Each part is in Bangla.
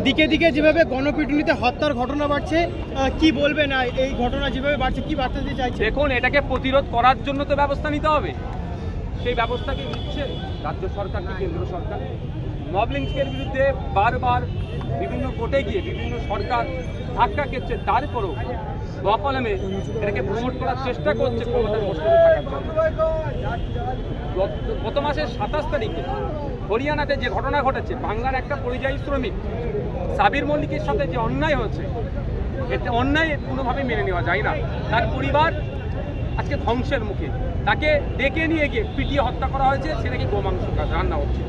দিকে দিকে যেভাবে গণপিটুনিতে হত্যার ঘটনা বাড়ছে, কি বলবেন এই ঘটনা যেভাবে বাড়ছে, কি বার্তা দিতে চাইছে? দেখুন, এটাকে প্রতিরোধ করার জন্য তো ব্যবস্থা নিতে হবে। সেই ব্যবস্থাকে নিচ্ছে রাজ্য সরকার কি কেন্দ্র সরকার? মব লিঞ্চিংয়ের বিরুদ্ধে বারবার বিভিন্ন কোর্টে গিয়ে বিভিন্ন সরকার ধাক্কা খেচ্ছে, তারপরেও বকলমে এটাকে প্রমোট করার চেষ্টা করছে ক্ষমতার বসে থাকার জন্য। গত মাসের 27 তারিখে হরিয়ানাতে যে ঘটনা ঘটেছে, বাংলার একটা পরিযায়ী শ্রমিক সাবির মল্লিকের সাথে যে অন্যায় হয়েছে, এটা অন্যায় কোনোভাবেই মেনে নেওয়া যায় না। তার পরিবার আজকে ধ্বংসের মুখে, তাকে ডেকে নিয়ে গিয়ে পিটিয়ে হত্যা করা হয়েছে, সেটা কি গোমাংস রান্না হচ্ছে।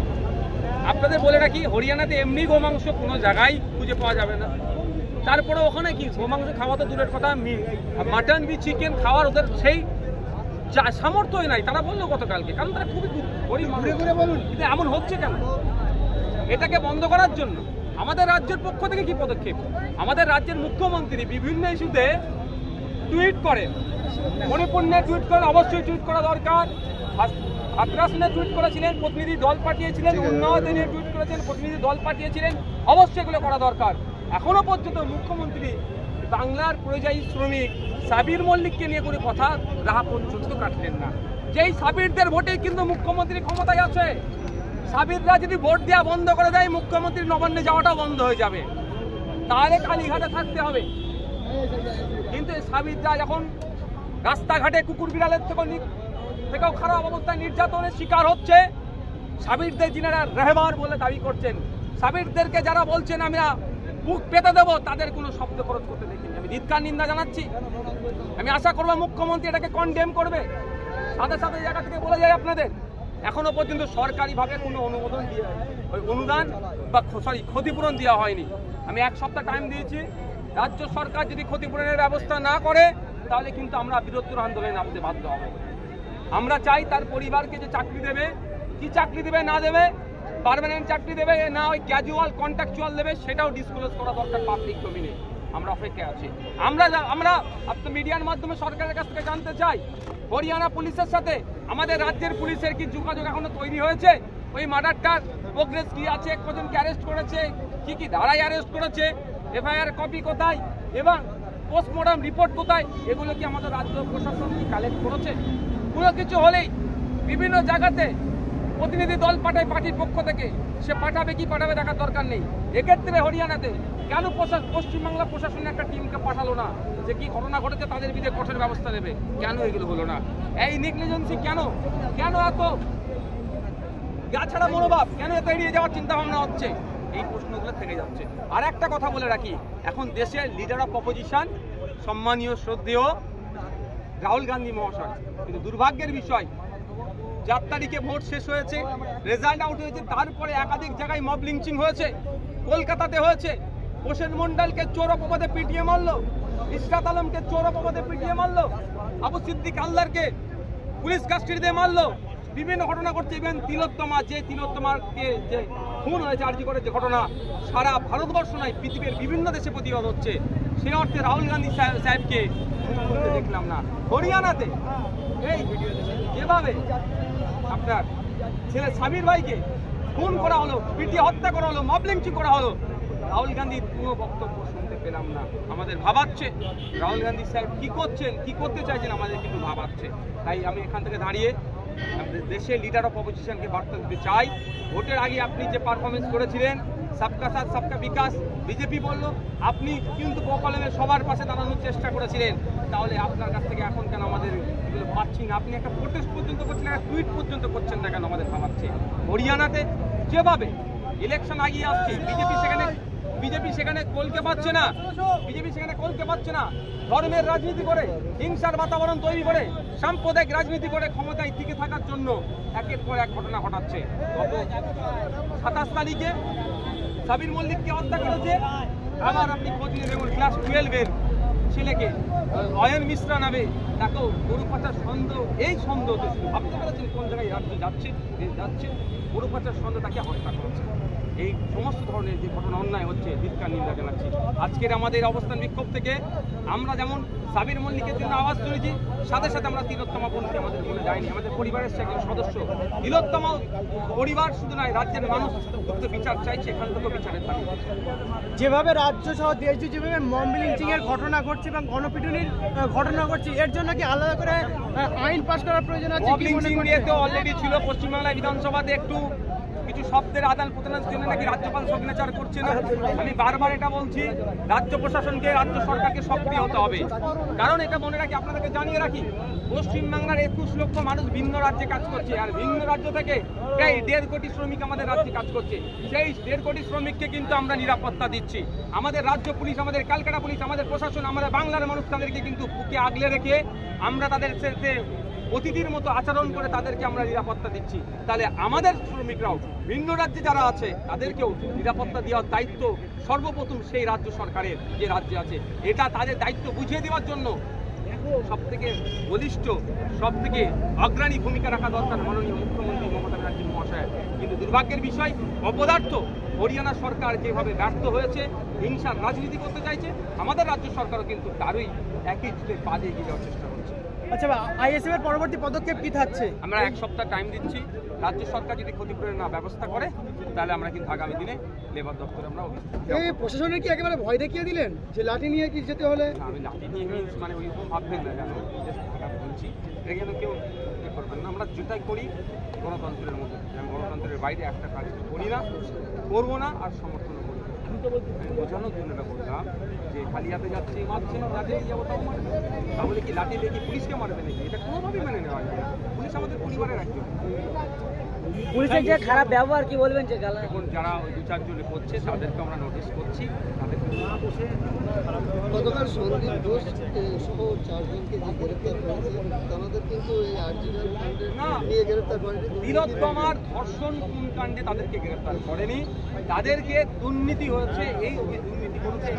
আপনাদের বলে রাখি, হরিয়ানাতে এমনি গোমাংস কোনো জায়গায় খুঁজে পাওয়া যাবে না। তারপরে ওখানে কি গোমাংস খাওয়া তো দূরের কথা, মাটন বি চিকেন খাওয়ার ওদের সেই সামর্থ্যই নাই। তারা বললো গতকালকে, কারণ তারা খুবই গরিব মানুষ। কিন্তু এমন হচ্ছে কেন? এটাকে বন্ধ করার জন্য আমাদের রাজ্যের পক্ষ থেকে কি পদক্ষেপ? আমাদের রাজ্যের মুখ্যমন্ত্রী বিভিন্ন ইস্যুতে টুইট করেন, মণিপুর নিয়ে টুইট করেন, অবশ্যই টুইট করা দরকার। হাতরাস নিয়ে টুইট করেছিলেন, প্রতিনিধি দল পাঠিয়েছিলেন, উন্নয়ন নিয়ে টুইট করেছেন, প্রতিনিধি দল পাঠিয়েছিলেন, অবশ্যই এগুলো করা দরকার। এখনো পর্যন্ত মুখ্যমন্ত্রী বাংলার পরিযায়ী শ্রমিক সাবির মল্লিককে নিয়ে কোনো কথা রাহা পর্যন্ত কাটলেন না। যেই সাবিরদের ভোটে কিন্তু মুখ্যমন্ত্রী ক্ষমতায় আছে। সাবিররা যদি ভোট দেওয়া বন্ধ করে দেয়, মুখ্যমন্ত্রী নবান্নে যাওয়াটাও বন্ধ হয়ে যাবে, তাহলে কালীঘাটে থাকতে হবে। কিন্তু সাবিররা যখন রাস্তাঘাটে কুকুর বিড়ালের থেকেও খারাপ অবস্থায় নির্যাতনের শিকার হচ্ছে, সাবিরদের যিনারা রেহবার বলে দাবি করছেন, সাবিরদেরকে যারা বলছেন আমরা বুক পেতে দেবো, তাদের কোনো শব্দ খরচ করতে দেখিনি। আমি ধিক্কার নিন্দা জানাচ্ছি। আমি আশা করবো মুখ্যমন্ত্রী এটাকে কনডেম করবে। সাথে সাথে জায়গা থেকে বলে যায়, আপনাদের এখনো পর্যন্ত সরকারিভাবে কোনো অনুদান বা ক্ষতিপূরণ দেওয়া হয়নি। আমি 1 সপ্তাহ টাইম দিয়েছি। রাজ্য সরকার যদি ক্ষতিপূরণের ব্যবস্থা না করে, তাহলে কিন্তু আমরা বৃহত্তর আন্দোলনে নামতে বাধ্য হব। আমরা চাই তার পরিবারকে যে চাকরি দেবে, কি চাকরি দেবে না দেবে, পার্মানেন্ট চাকরি দেবে না ওই ক্যাজুয়াল কন্ট্রাকচুয়াল দেবে, সেটাও ডিসক্লোজ করা দরকার পাবলিক ডোমেইনে। আমরা অপেক্ষায় আছি। আমরা আপনার মিডিয়ার মাধ্যমে সরকারের কাছ থেকে জানতে চাই, হরিয়ানা পুলিশের সাথে আমাদের রাজ্যের পুলিশের কি যোগাযোগ এখনো তৈরি হয়েছে? ওই মার্ডারটার প্রোগ্রেস কি আছে? কজনকে অ্যারেস্ট করেছে? কি ধারায় অ্যারেস্ট করেছে? এফআইআর কপি কোথায় এবং পোস্টমর্টম রিপোর্ট কোথায়? এগুলো কি আমাদের রাজ্য প্রশাসন কি কালেক্ট করেছে? কোনো কিছু হলেই বিভিন্ন জায়গাতে প্রতিনিধি দল পাঠায় পার্টির পক্ষ থেকে, সে পাঠাবে কি পাঠাবে দেখার দরকার নেই। এক্ষেত্রে হরিয়ানাতে কেন পশ্চিমবাংলা প্রশাসনের একটা টিমকে পাঠালো না, যে কি ঘটনা ঘটেছে তাদের বিরুদ্ধে কঠোর ব্যবস্থা নেবে? কেন এগুলো হলো না? এই নেগলিজেন্সি কেন? কেন এত গা ছাড়া মনোভাব? কেন এত এড়িয়ে যাওয়ার চিন্তা ভাবনা হচ্ছে? এই প্রশ্নগুলো থেকে যাচ্ছে। আর একটা কথা বলে রাখি, এখন দেশের লিডার অফ অপোজিশন সম্মানীয় শ্রদ্ধেয় রাহুল গান্ধী মহাশয়, কিন্তু দুর্ভাগ্যের বিষয় 4 তারিখে ভোট শেষ হয়েছে, রেজাল্ট আউট হয়েছে, তারপরে একাধিক জায়গায় মব লিঞ্চিং হয়েছে। কলকাতাতে হয়েছে, হোসেন মন্ডলকে চোর অপবাদে পিটিয়ে মারলো, ইশরাত আলমকে চোর অপবাদে পিটিয়ে মারলো, আবু সিদ্দিক আল্লাহকে পুলিশ কাস্টডিতে মারলো। বিভিন্ন ঘটনা ঘটছে। ইভেন তিলোত্তমাকে যে খুন হয়েছে আরজি করে, যে ঘটনা সারা ভারতবর্ষ নয় পৃথিবীর বিভিন্ন দেশে প্রতিবাদ হচ্ছে, সেই অর্থে রাহুল গান্ধী সাহেবকে দেখলাম না। হরিয়ানাতে এই যেভাবে আপনার ছেলে সাবির ভাইকে খুন করা হলো, পিটিয়ে হত্যা করা হলো, মব লিঞ্চিং করা হলো, রাহুল গান্ধীর কোনো বক্তব্য শুনতে পেলাম না। আমাদের ভাবাচ্ছে রাহুল গান্ধী সাহেব কি করছেন, কি করতে চাইছেন, আমাদের কিন্তু ভাবাচ্ছে। তাই আমি এখান থেকে দাঁড়িয়ে আমাদের দেশের লিডার অফ অপোজিশনকে বার্তা দিতে চাই, ভোটের আগে আপনি যে পারফরমেন্স করেছিলেন, সবকা সাথ সবকা বিকাশ, বিজেপি বললো, আপনি কিন্তু বকলমে সবার পাশে দাঁড়ানোর চেষ্টা করেছিলেন, তাহলে আপনার কাছ থেকে এখন কেন আমাদের এগুলো পাচ্ছি না? আপনি একটা প্রোটেস্ট পর্যন্ত করছেন, একটা টুইট পর্যন্ত করছেন না কেন? আমাদের ভাবাচ্ছে। হরিয়ানাতে যেভাবে ইলেকশন আগিয়ে আসছে, বিজেপি সেখানে কলকে পাচ্ছে না, ধর্মের রাজনীতি করে, হিংসার বাতাবরণ তৈরি করে, সাম্প্রদায়িক রাজনীতি করে ক্ষমতায় টিকে থাকার জন্য একের পর এক ঘটনা ঘটাচ্ছে। গত 27 তারিখে সাবির মল্লিককে হত্যা করেছে। আবার আপনি খোঁজ নিয়ে দেখুন, ক্লাস 12-এর ছেলেকে অয়ন মিশ্রা নামে, তাকেও গরু পাচার সন্দেহ, এই সন্দেহতে শুধু ভাবতে পেরেছেন কোন জায়গায় রাজ্য যাচ্ছে, গরু পাচার সন্দেহ, তাকে হত্যা করেছে। এই সমস্ত ধরনের যে ঘটনা অন্যায় হচ্ছে ধিক্কার নিন্দা জানাচ্ছি। আজকের আমাদের অবস্থান বিক্ষোভ থেকে আমরা যেমন সাবির মল্লিকের জন্য আওয়াজ তুলেছি, সাথে সাথে আমরা তিলোত্তমা বোনকে আমাদের মনে যায়নি, আমাদের পরিবারের সে একজন সদস্য। তিলোত্তমা পরিবার শুধু নয়, রাজ্যের মানুষ বিচার চাইছে, এখান থেকে বিচারের দাবি। যেভাবে রাজ্য সহ দেশ যেভাবে মব লিঞ্চিং এর ঘটনা ঘটছে এবং গণপিটুনির ঘটনা ঘটছে, এর জন্য কি আলাদা করে আইন পাস করার প্রয়োজন আছে? মব লিঞ্চিং নিয়ে তো অলরেডি ছিল পশ্চিমবাংলায় বিধানসভাতে একটু কিছু শব্দের আদান প্রদানের জন্য নাকি রাজ্যপাল সিগনেচার করছে না। আমি বারবার এটা বলছি, রাজ্য প্রশাসনকে, রাজ্য সরকারকে সক্রিয় হতে হবে। কারণ এটা মনে রাখি, আপনাদেরকে জানিয়ে রাখি, পশ্চিমবাংলার 21 লক্ষ মানুষ ভিন্ন রাজ্যে কাজ করছে, আর ভিন্ন রাজ্য থেকে প্রায় 1.5 কোটি শ্রমিক আমাদের রাজ্যে কাজ করছে। সেই 1.5 কোটি শ্রমিককে কিন্তু আমরা নিরাপত্তা দিচ্ছি। আমাদের রাজ্য পুলিশ, আমাদের ক্যালকাটা পুলিশ, আমাদের প্রশাসন, আমাদের বাংলার মানুষ তাদেরকে কিন্তু বুকে আগলে রেখে আমরা তাদের সাথে অতিথির মতো আচরণ করে তাদেরকে আমরা নিরাপত্তা দিচ্ছি। তাহলে আমাদের শ্রমিকরাও ভিন্ন রাজ্যে যারা আছে তাদেরকেও নিরাপত্তা দেওয়ার দায়িত্ব সর্বপ্রথম সেই রাজ্য সরকারের, যে রাজ্যে আছে। এটা তাদের দায়িত্ব বুঝিয়ে দেওয়ার জন্য সবথেকে বলিষ্ঠ, সবথেকে অগ্রণী ভূমিকা রাখা দরকার মাননীয় মুখ্যমন্ত্রী মমতা ব্যানার্জি মহাশয়। কিন্তু দুর্ভাগ্যের বিষয়, অপদার্থ হরিয়ানা সরকার যেভাবে ব্যর্থ হয়েছে, হিংসার রাজনীতি করতে চাইছে, আমাদের রাজ্য সরকারও কিন্তু তারই একই যুগের পা দিয়ে এগিয়ে যাওয়ার চেষ্টা করছে। আচ্ছা, আইএসএফ এর পরবর্তী পদক্ষেপ কি থাকছে? আমরা 1 সপ্তাহ টাইম দিচ্ছি। রাজ্য সরকার যদি ক্ষতিপূরণের না ব্যবস্থা করে, তাহলে আমরা কিন্তু আগামী দিনে লেবার দপ্তরে আমরা এই প্রশাসনের কি একেবারে ভয় দেখিয়ে দিলেন যে লাঠি নিয়ে কি যেতে হলে? আমি লাঠি নিয়ে মিন্স মানে ওইরকম ভাববেন না, জানো বলছি, এখানে কেউ করবেন না। আমরা যেটাই করি গণতন্ত্রের মধ্যে, আমি গণতন্ত্রের বাইরে একটা কাজ করি না, করবো না, আর সমর্থনও করি। বোঝানোর জন্য এটা বললাম যে খালি হাতে যাচ্ছে, মারছে, লাঠি যাবো তাও মারবে, তাহলে কি লাঠি লেগে পুলিশকে মারবে নাকি? এটা কোনোভাবেই মেনে নেওয়া যায় না। পুলিশ আমাদের পরিবারের একজন। পুলিশের যে খারাপ ব্যবহার কি বলবেন? যে এখন যারা ওই 2-4 জনে করছে তাদেরকে আমরা নোটিশ করছি, তাদেরকে গতকাল সন্দীপ ঘোষ সহ 4 জনকে যে গ্রেপ্তার করেছে, তাদের কিন্তু এই আর্জিনাল নিয়ে গ্রেপ্তার করেনি। তিলোত্তমার ধর্ষণ খুন কাণ্ডে তাদেরকে গ্রেপ্তার করেনি, তাদেরকে দুর্নীতি হয়েছে, এই দুর্নীতি করেছে,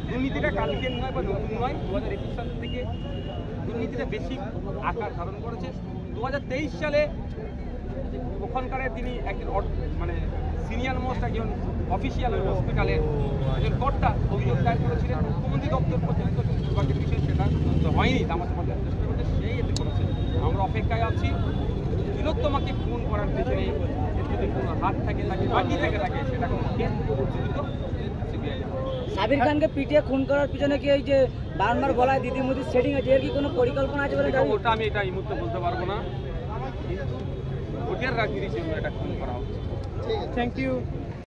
দুর্নীতিটা কালকের নয় বা নতুন নয়, 2021 সাল থেকে দুর্নীতিটা বেশি আকার ধারণ করেছে। 2023 সালে ওখানকার তিনি একজন মানে সিনিয়র মোস্ট একজন অফিসিয়াল হসপিটালের একজন কর্তা অভিযোগ দায়ের করেছিলেন। মুখ্যমন্ত্রী দপ্তর পর্যন্ত দুর্ভাগ্যের বিষয় সেটা হয়নি, তামাশা করার চেষ্টা করছে, সেই এতে করেছে। আমরা অপেক্ষায় আছি তিলোত্তমাকে খুন করার পেছনে যদি কোনো হাত থাকে, তাকে বাকি থেকে থাকে, সেটা কোনো সিবিআই। সাবির খানকে পিটিয়ে খুন করার পিছনে কি এই যে বারবার বলায় দিদি মোদি সেটিং আছে, এর কি কোনো পরিকল্পনা আছে বলে? ওটা আমি এটা এই মুহূর্তে বলতে পারবো না। ভোটের রাজনীতির জন্য এটা খুন করা হচ্ছে। Thank you.